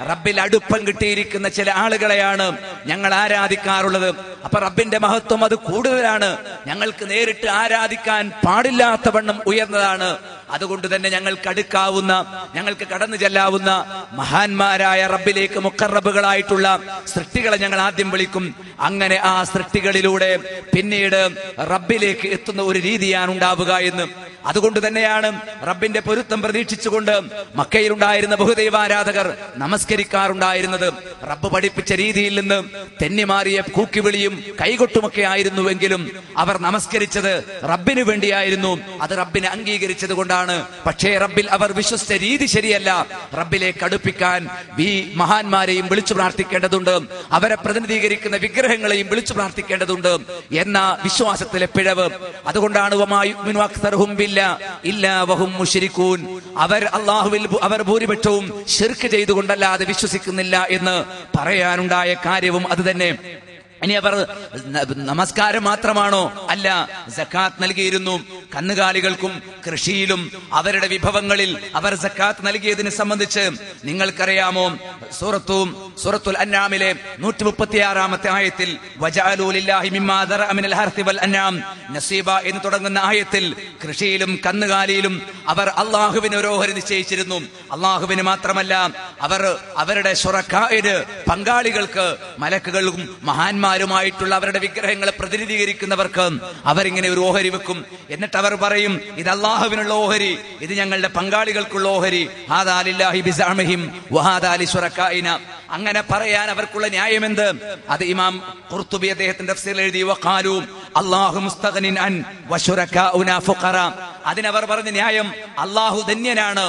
റബ്ബിൽ അടുപ്പം കിട്ടിയിരിക്കുന്ന ചില ആളുകളെയാണ് ഞങ്ങൾ ആരാധിക്കാറുള്ളത്. അപ്പൊ റബ്ബിന്റെ മഹത്വം അത് കൂടുതലാണ്, ഞങ്ങൾക്ക് നേരിട്ട് ആരാധിക്കാൻ പാടില്ലാത്തവണ്ണം ഉയർന്നതാണ്. അതുകൊണ്ട് തന്നെ ഞങ്ങൾക്ക് അടുക്കാവുന്ന, ഞങ്ങൾക്ക് കടന്നു ചെല്ലാവുന്ന മഹാന്മാരായ റബ്ബിലേക്ക് മുഖറബുകളായിട്ടുള്ള സൃഷ്ടികളെ ഞങ്ങൾ ആദ്യം വിളിക്കും. അങ്ങനെ ആ സൃഷ്ടികളിലൂടെ പിന്നീട് റബ്ബിലേക്ക് എത്തുന്ന ഒരു രീതിയാണ് ഉണ്ടാവുക എന്ന്. അതുകൊണ്ട് തന്നെയാണ് റബ്ബിന്റെ പൊരുത്തം പ്രതീക്ഷിച്ചുകൊണ്ട് മക്കയിലുണ്ടായിരുന്ന ബഹുദൈവാരാധകർ നമസ്കരിക്കാറുണ്ടായിരുന്നത്. റബ്ബ് പഠിപ്പിച്ച രീതിയിൽ നിന്ന് തെന്നിമാറിയ കൂക്കിവിളിയും കൈകൊട്ടുമൊക്കെ ആയിരുന്നുവെങ്കിലും അവർ നമസ്കരിച്ചത് റബ്ബിന് വേണ്ടിയായിരുന്നു. അത് റബ്ബിനെ അംഗീകരിച്ചത് കൊണ്ടാണ്. പക്ഷേ റബ്ബിൽ അവർ വിശ്വസിച്ച രീതി ശരിയല്ല. റബ്ബിലേക്ക് അടുപ്പിക്കാൻ ഈ മഹാന്മാരെയും വിളിച്ചു പ്രാർത്ഥിക്കേണ്ടതുണ്ട്, അവരെ പ്രതിനിധീകരിക്കുന്ന വിഗ്രഹങ്ങളെയും വിളിച്ചു പ്രാർത്ഥിക്കേണ്ടതുണ്ട് എന്ന വിശ്വാസത്തിലെ പിഴവ്. അതുകൊണ്ടാണ് അവർ അള്ളാഹുവിൽ അവർ ഭൂരിപക്ഷവും ശിർക്ക് ചെയ്തുകൊണ്ടല്ലാതെ വിശ്വസിക്കുന്നില്ല എന്ന് പറയാനുണ്ടായ കാര്യവും അത് തന്നെ. ഇനി അവർ നമസ്കാരം മാത്രമാണോ? അല്ല, സക്കാത്ത് നൽകിയിരുന്നു. കന്നുകാലികൾക്കും കൃഷിയിലും അവരുടെ വിഭവങ്ങളിൽ അവർ സക്കാത്ത് നൽകിയതിനെ സംബന്ധിച്ച് നിങ്ങൾക്കറിയാമോ? സൂറത്തുൽ അൻആമിലെ 136-ാമത്തെ ആയത്തിൽ വജഅലൂ ലില്ലാഹി മിമ്മാ ദറഅ മിനൽ ഹർസി വൽ അൻആം നസീബ എന്ന് തുടങ്ങുന്ന ആയത്തിൽ കൃഷിയിലും കന്നുകാലിയിലും അവർ അള്ളാഹുവിന് ഒരു ഓഹരി നിശ്ചയിച്ചിരുന്നു. അള്ളാഹുവിന് മാത്രമല്ല, അവർ അവരുടെ ശുറക്കാഇന് പങ്കാളികൾക്ക്, മലക്കുകളും മഹാന്മാരുമായിട്ടുള്ള അവരുടെ വിഗ്രഹങ്ങളെ പ്രതിനിധീകരിക്കുന്നവർക്ക് അവരിങ്ങനെ ഒരു ഓഹരി വെക്കും. എന്നിട്ട് അവർ പറയും, ഇത് അള്ളാഹുവിനുള്ള ഓഹരി, ഇത് ഞങ്ങളുടെ പങ്കാളികൾക്കുള്ള ഓഹരി. ഹാദാ ലില്ലാഹി ബിസഅമിഹിം വഹാദാ ലിശുറക്കാഇന. അങ്ങനെ പറയാൻ അവർക്കുള്ള ന്യായമെന്ത്? അത് ഇമാം ഖുർത്തുബി അദ്ദേഹത്തിന്റെ തഫ്സീറിൽ എഴുതി, വഖാലു അല്ലാഹു മുസ്തഗ്നിൻ അൻ വശുറക്കാഉനാ ഫുഖറ. അതിനവർ പറഞ്ഞ ന്യായം, അള്ളാഹു ധന്യനാണ്,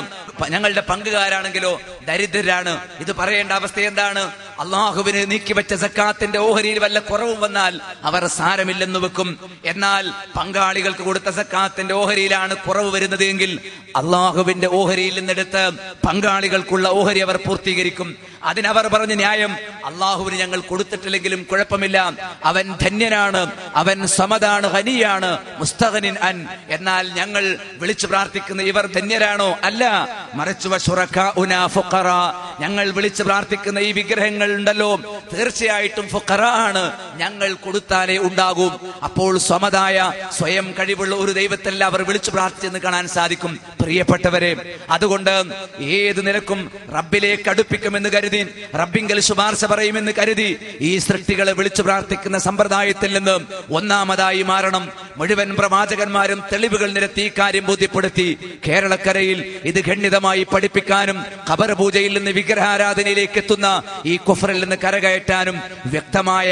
ഞങ്ങളുടെ പങ്കുകാരാണെങ്കിലോ ദരിദ്രരാണ്. ഇത് പറയേണ്ട അവസ്ഥ എന്താണ്? അള്ളാഹുവിന് നീക്കിവെച്ച സക്കാത്തിന്റെ ഓഹരിയിൽ വല്ല കുറവും വന്നാൽ അവർ സാരമില്ലെന്ന് വെക്കും. എന്നാൽ പങ്കാളികൾക്ക് കൊടുത്ത സക്കാത്തിന്റെ ഓഹരിയിലാണ് കുറവ് വരുന്നത് എങ്കിൽ അള്ളാഹുവിന്റെ ഓഹരിയിൽ നിന്നെടുത്ത് പങ്കാളികൾക്കുള്ള ഓഹരി അവർ പൂർത്തീകരിക്കും. അതിനവർ പറഞ്ഞ ന്യായം, അള്ളാഹുവിന് ഞങ്ങൾ കൊടുത്തിട്ടില്ലെങ്കിലും കുഴപ്പമില്ല, അവൻ ധന്യനാണ്, അവൻ സമദാണ്, ഖനിയാണ്, മുസ്തഗ്നിൻ അൻ. എന്നാൽ ഞങ്ങൾ വിളിച്ചു പ്രാർത്ഥിക്കുന്ന ഇവർ ധന്യരാണോ? അല്ല, മറിച്ച് വശുറക്കാഉനാ ഫുഖറ. ഞങ്ങൾ വിളിച്ചു പ്രാർത്ഥിക്കുന്ന ഈ വിഗ്രഹങ്ങൾ ഉണ്ടല്ലോ, തീർച്ചയായിട്ടും ഫുഖറ ആണ്, ഞങ്ങൾ കൊടുത്താലേ ഉണ്ടാകും. അപ്പോൾ സമദായ സ്വയം കഴിവുള്ള ഒരു ദൈവത്തല്ല അവർ വിളിച്ചു പ്രാർത്ഥിച്ചെന്ന് കാണാൻ സാധിക്കും. പ്രിയപ്പെട്ടവരെ, അതുകൊണ്ട് ഏത് നിലക്കും റബ്ബിലേക്ക് അടുപ്പിക്കുമെന്ന് കരുതി, റബ്ബിങ്കൽ ശുപാർശ പറയുമെന്ന് കരുതി ഈ സൃഷ്ടികളെ വിളിച്ചു പ്രാർത്ഥിക്കുന്ന സമ്പ്രദായത്തിൽ നിന്ന് ഒന്നാമതായി മാറണം. മുഴുവൻ പ്രവാചകന്മാരും തെളിവുകൾ നിരത്തി കാര്യം ബോധ്യപ്പെടുത്തി. കേരളക്കരയിൽ ഇത് ഖണ്ഡിതമായി പഠിപ്പിക്കാനും ഖബർ പൂജയിൽ നിന്ന് വിഗ്രഹാരാധനയിലേക്ക് എത്തുന്ന ഈ കുഫറിൽ നിന്ന് കരകയറ്റാനും വ്യക്തമായ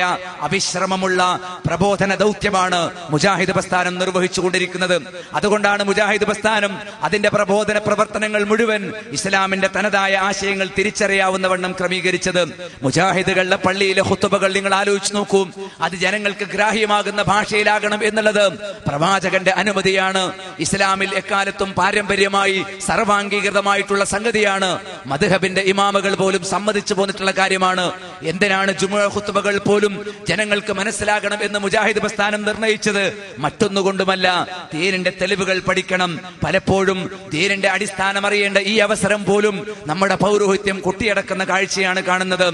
അവിശ്രമമുള്ള പ്രബോധന ദൗത്യമാണ് മുജാഹിദ് പ്രസ്ഥാനം നിർവഹിച്ചുകൊണ്ടിരിക്കുന്നത്. അതുകൊണ്ടാണ് മുജാഹിദ് പ്രസ്ഥാനം അതിന്റെ പ്രബോധന പ്രവർത്തനങ്ങൾ മുഴുവൻ ഇസ്ലാമിന്റെ തനതായ ആശയങ്ങൾ തിരിച്ചറിയാവുന്നവണ്ണം ക്രമീകരിച്ചത്. മുജാഹിദുകളുടെ പള്ളിയിലെ ഖുതുബകൾ നിങ്ങൾ ആലോചിച്ച് നോക്കൂ. അത് ജനങ്ങൾക്ക് ഗ്രാഹ്യമാകുന്ന ഭാഷയിലാകണം എന്നുള്ളത് പ്രവാചകന്റെ അനുമതിയാണ്. ഇസ്ലാമിൽ എക്കാലത്തും പാരമ്പര്യമായി സർവാംഗീകൃതമായിട്ടുള്ള സംഗതിയാണ്. മദ്ഹബിന്റെ ഇമാമുകൾ പോലും സമ്മതിച്ചു പോന്നിട്ടുള്ള കാര്യമാണ്. എന്തിനാണ് ജുമുഅ ഖുതുബകൾ പോലും ജനങ്ങൾക്ക് മനസ്സിലാകണം എന്ന് മുജാഹിദ് പ്രസ്ഥാനം നിർണയിച്ചത്? മറ്റൊന്നുകൊണ്ടുമല്ല, ദീനിന്റെ തെളിവുകൾ പഠിക്കണം. പലപ്പോഴും ദീനിന്റെ അടിസ്ഥാനം അറിയേണ്ട ഈ അവസരം പോലും നമ്മുടെ പൗരോഹിത്യം കൊട്ടിയടക്കുന്ന കാഴ്ചയാണ് കാണുന്നത്.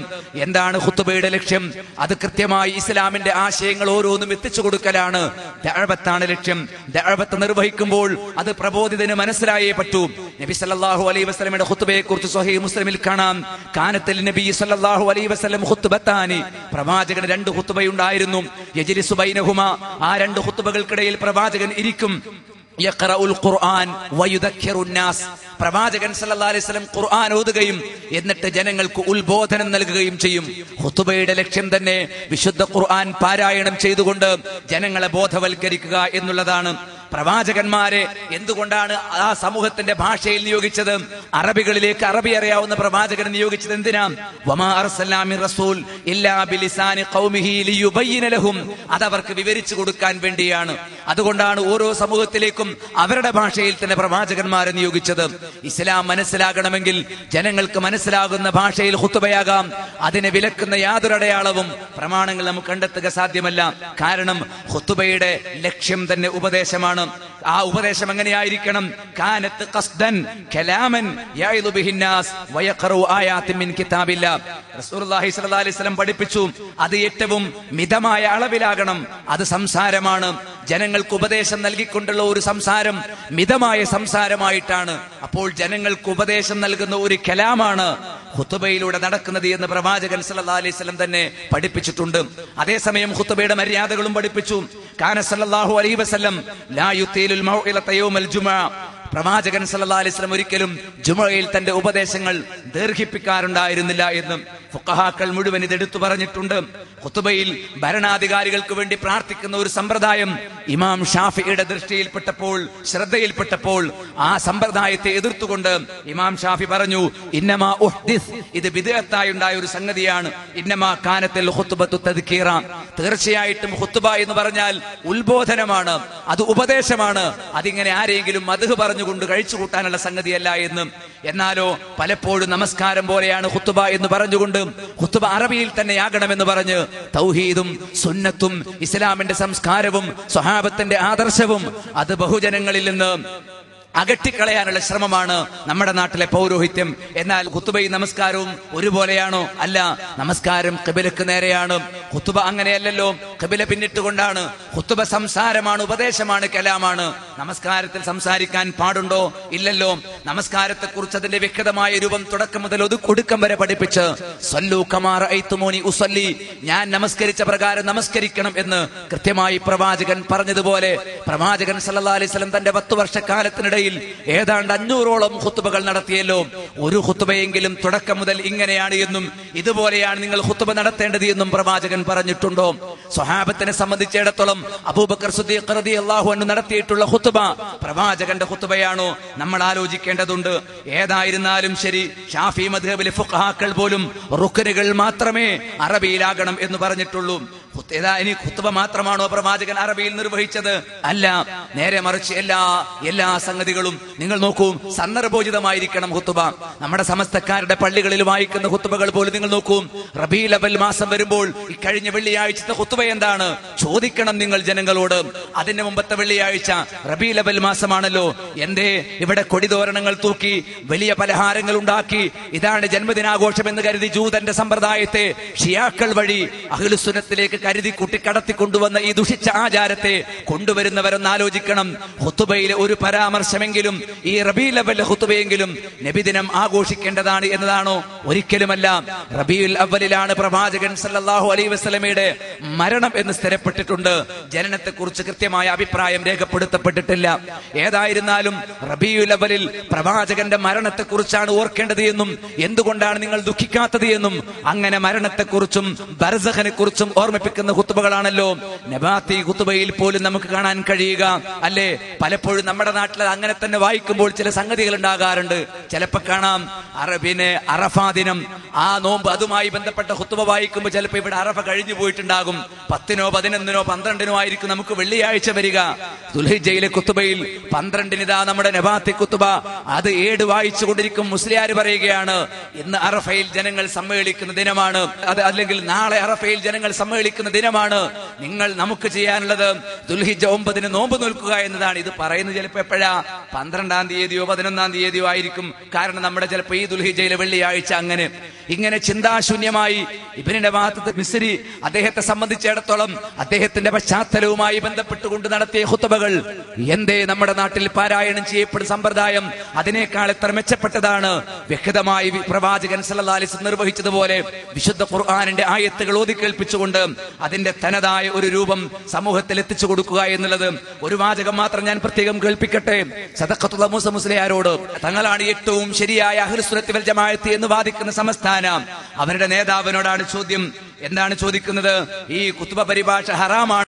എന്താണ് ഖുതുബയുടെ ലക്ഷ്യം? അത് കൃത്യമായി ഇസ്ലാമിന്റെ ആശയങ്ങൾ ഓരോന്നും എത്തിച്ചു കൊടുക്കലാണ്. ദഅവത്താണ് ലക്ഷ്യം. ദഅവത്ത് നിർവഹിക്കുമ്പോൾ അത് പ്രബോധിതന് മനസ്സിലായേ പറ്റൂ. നബി സല്ലല്ലാഹു അലൈഹി വസല്ലമയുടെ ഖുതുബയെ കുറിച്ച് സ്വഹീഹ് മുസ്ലിമിൽ കാണാം, കാനത്തിൽ നബി സല്ലല്ലാഹു അലൈഹി വസല്ലം ഖുതുബത്താനി. പ്രവാചകന് 2 ഖുതുബയുണ്ടായിരുന്നു. യജ്ലിസു ബൈനഹുമാ, ആ 2 ഖുതുബകൾക്കിടയിൽ പ്രവാചകൻ ഇരിക്കും. യഖറഉൽ ഖുർആൻ വയുദക്കിറുൻ നാസ്. പ്രവാചകൻ സല്ലല്ലാഹു അലൈഹി വസല്ലം ഖുർആൻ ഓതുകയും എന്നിട്ട് ജനങ്ങൾക്ക് ഉത്ബോധനം നൽകുകയും ചെയ്യും. ഖുതുബയുടെ ലക്ഷ്യം തന്നെ വിശുദ്ധ ഖുർആൻ പാരായണം ചെയ്തുകൊണ്ട് ജനങ്ങളെ ബോധവൽക്കരിക്കുക എന്നുള്ളതാണ്. പ്രവാചകന്മാരെ എന്തുകൊണ്ടാണ് ആ സമൂഹത്തിന്റെ ഭാഷയിൽ നിയോഗിച്ചത്? അറബികളിലേക്ക് അറബി അറിയാവുന്ന പ്രവാചകനെ നിയോഗിച്ചത് എന്തിനാ? വമാ അർസൽനാ മിർ റസൂൽ ഇല്ലാ ബിലിസാനി ഖൗമിഹി ലിയുബയ്യിന ലഹും. അതവർക്ക് വിവരിച്ചു കൊടുക്കാൻ വേണ്ടിയാണ്. അതുകൊണ്ടാണ് ഓരോ സമൂഹത്തിലേക്കും അവരുടെ ഭാഷയിൽ തന്നെ പ്രവാചകന്മാരെ നിയോഗിച്ചത്. ഇസ്ലാം മനസ്സിലാകണമെങ്കിൽ ജനങ്ങൾക്ക് മനസ്സിലാകുന്ന ഭാഷയിൽ ഖുതുബയാകാം. അതിനെ വിലക്കുന്ന യാതൊരു അടയാളവും പ്രമാണങ്ങൾ നമുക്ക് കണ്ടെത്തുക സാധ്യമല്ല. കാരണം ഖുതുബയുടെ ലക്ഷ്യം തന്നെ ഉപദേശമാണ്. ഉപദേശമാണ്. ആ ഉപദേശം എങ്ങനെയായിരിക്കണം? കാനത്ത് ഖസ്ദൻ കലാമൻ യഅ്ദു ബിഹിന്നാസ് വയഖറു ആയാതിൻ മിൻ കിതാബില്ലാഹ്. റസൂലുള്ളാഹി സ്വല്ലല്ലാഹു അലൈഹി വസല്ലം പഠിപ്പിച്ചു, അത് ഏറ്റവും മിതമായ അളവിലാകണം. അത് സംസാരമാണ്, ജനങ്ങൾക്ക് ഉപദേശം നൽകിക്കൊണ്ടുള്ള ഒരു സംസാരം മിതമായ സംസാരമായിട്ടാണ്. അപ്പോൾ ജനങ്ങൾക്ക് ഉപദേശം നൽകുന്ന ഒരു കലാമാണ് ഖുതുബയിലൂടെ നടക്കുന്നത് എന്ന് പ്രവാചകൻ സല്ലല്ലാഹു അലൈഹി വസല്ലം തന്നെ പഠിപ്പിച്ചിട്ടുണ്ട്. അതേസമയം ഖുതുബയുടെ മര്യാദകളും പഠിപ്പിച്ചു. കാന സല്ലല്ലാഹു അലൈഹി വസല്ലം ലാ യുതീലുൽ മൗഇലത യൗമൽ ജുമുഅ. പ്രവാചകൻ സല്ലല്ലാഹു അലൈഹി വസല്ലം ഒരിക്കലും ജുമുഅയിൽ തന്റെ ഉപദേശങ്ങൾ ദീർഘിപ്പിക്കാറുണ്ടായിരുന്നില്ല എന്ന് ഫുഖഹാക്കൾ മുഴുവൻ ഇതെടുത്തു പറഞ്ഞിട്ടുണ്ട്. ഖുതുബയിൽ ഭരണാധികാരികൾക്ക് വേണ്ടി പ്രാർത്ഥിക്കുന്ന ഒരു സമ്പ്രദായം ഇമാം ഷാഫിയുടെ ദൃഷ്ടിയിൽപ്പെട്ടപ്പോൾ, ശ്രദ്ധയിൽപ്പെട്ടപ്പോൾ ആ സമ്പ്രദായത്തെ എതിർത്തുകൊണ്ട് ഇമാം ഷാഫി പറഞ്ഞു, ഇന്നമാ ഉഹ്ദിസ്, ഇത് ബിദ്അത്തായി ഉണ്ടായ ഒരു സംഗതിയാണ്. ഇന്നമാ കാനത്തുൽ ഖുത്ബത്തു തദ്കീറ, തീർച്ചയായിട്ടും ഖുത്ബ എന്ന് പറഞ്ഞാൽ ഉത്ബോധനമാണ്, അത് ഉപദേശമാണ്. അതിങ്ങനെ ആരെങ്കിലും മദ്ഹ് പറഞ്ഞുകൊണ്ട് കഴിച്ചു കൂട്ടാനുള്ള സംഗതിയല്ല എന്ന്. എന്നാലോ പലപ്പോഴും നമസ്കാരം പോലെയാണ് ഖുത്ബ എന്ന് പറഞ്ഞുകൊണ്ട് ഖുത്ബ അറബിയിൽ തന്നെയാകണമെന്ന് പറഞ്ഞ് തൗഹീദും സുന്നത്തും ഇസ്ലാമിന്റെ സംസ്കാരവും സ്വഹാബത്തിന്റെ ആദർശവും അത് ബഹുജനങ്ങളിൽ നിന്ന് അകറ്റിക്കളയാനുള്ള ശ്രമമാണ് നമ്മുടെ നാട്ടിലെ പൗരോഹിത്യം. എന്നാൽ ഖുതുബയും നമസ്കാരവും ഒരുപോലെയാണോ? അല്ല. നമസ്കാരം ഖിബലക്ക് നേരെയാണ്, ഖുതുബ അങ്ങനെയല്ലല്ലോ. ഖിബല പിന്നിട്ടുകൊണ്ടാണ്. ഖുതുബ സംസാരമാണ്, ഉപദേശമാണ്, കലാമാണ്. നമസ്കാരത്തിൽ സംസാരിക്കാൻ പാടുണ്ടോ? ഇല്ലല്ലോ. നമസ്കാരത്തെ കുറിച്ച് അതിന്റെ വ്യക്തമായ രൂപം തുടക്കം മുതൽ ഒടുക്കം വരെ പഠിപ്പിച്ച് സല്ലു കമാ റഅയ്തുമൂനി ഉസല്ലി, ഞാൻ നമസ്കരിച്ച പ്രകാരം നമസ്കരിക്കണം എന്ന് കൃത്യമായി പ്രവാചകൻ പറഞ്ഞതുപോലെ പ്രവാചകൻ സല്ലല്ലാഹു അലൈഹി വസല്ലം തന്റെ 10 വർഷക്കാലത്തിനിടയിൽ ഏതാണ്ട് 500ഓളം ഖുതുബകൾ നടത്തിയല്ലോ. ഒരു ഖുതുബയെങ്കിലും തുടക്കം മുതൽ ഇങ്ങനെയാണ് എന്നും ഇതുപോലെയാണ് നിങ്ങൾ ഖുതുബ നടത്തേണ്ടത് എന്നും പ്രവാചകൻ പറഞ്ഞിട്ടുണ്ടോ? സ്വഹാബത്തിനെ സംബന്ധിച്ചിടത്തോളം അബൂബക്കർ സിദ്ദീഖ് റളിയല്ലാഹു അൻഹു നടത്തിയിട്ടുള്ള ഖുതുബ പ്രവാചകന്റെ ഖുതുബയാണോ? നമ്മൾ ആലോചിക്കേണ്ടതുണ്ട്. ഏതായിരുന്നാലും ശരി, ഷാഫി മദ്ഹബിലെ ഫുഖഹാക്കൾ പോലും റുക്നുകൾ മാത്രമേ അറബിയിലാകണം എന്ന് പറഞ്ഞിട്ടുള്ളൂ. ഇനി ഖുതുബ മാത്രമാണോ പ്രവാചകൻ അറബിയിൽ നിർവഹിച്ചത്? അല്ല. നേരെ മറിച്ച് എല്ലാ സംഗതികളും നിങ്ങൾ നോക്കൂ, സന്ദർഭോചിതമായിരിക്കണം ഖുതുബ. നമ്മുടെ സമസ്തക്കാരുടെ പള്ളികളിൽ വായിക്കുന്ന ഖുതുബകൾ പോലും നിങ്ങൾ നോക്കൂ. റബീഉൽ അവൽ മാസം വരുമ്പോൾ ഈ കഴിഞ്ഞ വെള്ളിയാഴ്ചത്തെ ഖുതുബ എന്താണ് ചോദിക്കണം നിങ്ങൾ ജനങ്ങളോട്. അതിന്റെ മുമ്പത്തെ വെള്ളിയാഴ്ച റബീഉൽ അവൽ മാസമാണല്ലോ. എന്തേ ഇവിടെ കൊടിതോരണങ്ങൾ തൂക്കി വലിയ പലഹാരങ്ങൾ ഉണ്ടാക്കി ഇതാണ് ജന്മദിനാഘോഷം എന്ന് കരുതി ജൂതന്റെ സമ്പ്രദായത്തെ ഷിയാക്കൾ വഴി അഹ്ലുസുന്നത്തിലേക്ക് കരുതി കടത്തിക്കൊണ്ടുവന്ന ഈ ദുഷിച്ച ആചാരത്തെ കൊണ്ടുവരുന്നവരൊന്ന് ആലോചിക്കണം. ഖുതുബയിലെ ഒരു പരാമർശമെങ്കിലും, ഈ റബീഉൽ അവ്വൽ ഖുതുബയെങ്കിലും നബിദിനം ആഘോഷിക്കേണ്ടതാണ് എന്നതാണോ? ഒരിക്കലുമല്ല. റബീഉൽ അവ്വലിലാണ് പ്രവാചകൻ സല്ലല്ലാഹു അലൈഹി വസല്ലമയുടെ മരണം എന്ന് സ്ഥിരപ്പെട്ടിട്ടുണ്ട്. ജനനത്തെ കുറിച്ച് കൃത്യമായ അഭിപ്രായം രേഖപ്പെടുത്തപ്പെട്ടിട്ടില്ല. ഏതായിരുന്നാലും റബീഉൽ അവ്വലിൽ പ്രവാചകന്റെ മരണത്തെ കുറിച്ചാണ് ഓർക്കേണ്ടത് എന്നും എന്തുകൊണ്ടാണ് നിങ്ങൾ ദുഃഖിക്കാത്തത് എന്നും അങ്ങനെ മരണത്തെക്കുറിച്ചും ബർസഖിനെ കുറിച്ചും ഓർമ്മിപ്പിക്കുന്ന ഖുതുബകളാണല്ലോ നബാത്തി ഖുതുബയിൽ പോലും നമുക്ക് കാണാൻ കഴിയുക. അല്ലേ? പലപ്പോഴും നമ്മുടെ നാട്ടിൽ അങ്ങനെ തന്നെ വായിക്കുമ്പോൾ ചില സംഗതികൾ ഉണ്ടാകാറുണ്ട്. ചിലപ്പോൾ കാണാം അറഫാ ദിനം, ആ നോമ്പ്, അതുമായി ബന്ധപ്പെട്ട ഖുതുബ വായിക്കുമ്പോൾ ചിലപ്പോൾ ഇവിടെ അറഫ കഴിഞ്ഞു പോയിട്ടുണ്ടാകും. 10നോ 11നോ 12നോ ആയിരിക്കും നമുക്ക് വെള്ളിയാഴ്ച വരിക. ദുൽഹിജ്ജയിലെ ഖുതുബയിൽ 12-ന് ഇതാ നമ്മുടെ നബാത്തി ഖുതുബ, അത് 7 വായിച്ചു കൊണ്ടിരിക്കും. മുസ്ലിയാർ പറയുകയാണ്, ഇന്ന് അറഫയിൽ ജനങ്ങൾ സമ്മേളിക്കുന്ന ദിനമാണ്, അത് അല്ലെങ്കിൽ നാളെ അറഫയിൽ ജനങ്ങൾ സമ്മേളിക്കുന്ന ദിനമാണ്. നമുക്ക് ചെയ്യാനുള്ളത് ദുൽഹിജ്ജ 9-ന് നോമ്പ് നോൽക്കുക എന്നതാണ്. ഇത് പറയുന്നത് ചിലപ്പോൾ എപ്പോഴാ? 12-ാം തീയതിയോ 11-ാം തീയതിയോ ആയിരിക്കും. കാരണം നമ്മുടെ ചിലപ്പോൾ ഈ ദുൽഹിജ്ജയിലെ വെള്ളിയാഴ്ച ഇങ്ങനെ ചിന്താശൂന്യമായി ഇബ്നു നവാത്ത് മിസ്രി അദ്ദേഹത്തെ സംബന്ധിച്ചിടത്തോളം അദ്ദേഹത്തിന്റെ പശ്ചാത്തലവുമായി ബന്ധപ്പെട്ടുകൊണ്ട് നടത്തിയ ഖുതുബകൾ എന്തേ നമ്മുടെ നാട്ടിൽ പാരായണം ചെയ്യപ്പെടുന്ന സമ്പ്രദായം അതിനേക്കാൾ എത്ര മെച്ചപ്പെട്ടതാണ്. വ്യക്തമായി പ്രവാചകൻ സല്ലല്ലാഹു അലൈഹി വസല്ലം നിർവഹിച്ചതുപോലെ വിശുദ്ധ ഖുർആനിന്റെ ആയത്തുകൾ ഓതി കേൾപ്പിച്ചുകൊണ്ട് അതിന്റെ തനതായ ഒരു രൂപം സമൂഹത്തിൽ എത്തിച്ചു കൊടുക്കുക എന്നുള്ളത്. ഒരു വാചകം മാത്രം ഞാൻ പ്രത്യേകം കേൾപ്പിക്കട്ടെ. സദഖത്തുൽ മൂസ മുസ്ലിയാരോട്, തങ്ങളാണ് ഏറ്റവും ശരിയായ അഹ്ലുസുന്നത്തി വൽ ജമാഅത്ത് എന്ന് വാദിക്കുന്ന സമസ്താന അവരുടെ നേതാവിനോടാണ് ചോദ്യം. എന്താണ് ചോദിക്കുന്നത്? ഈ ഖുതുബ പരിഭാഷ ഹറാമാണ്.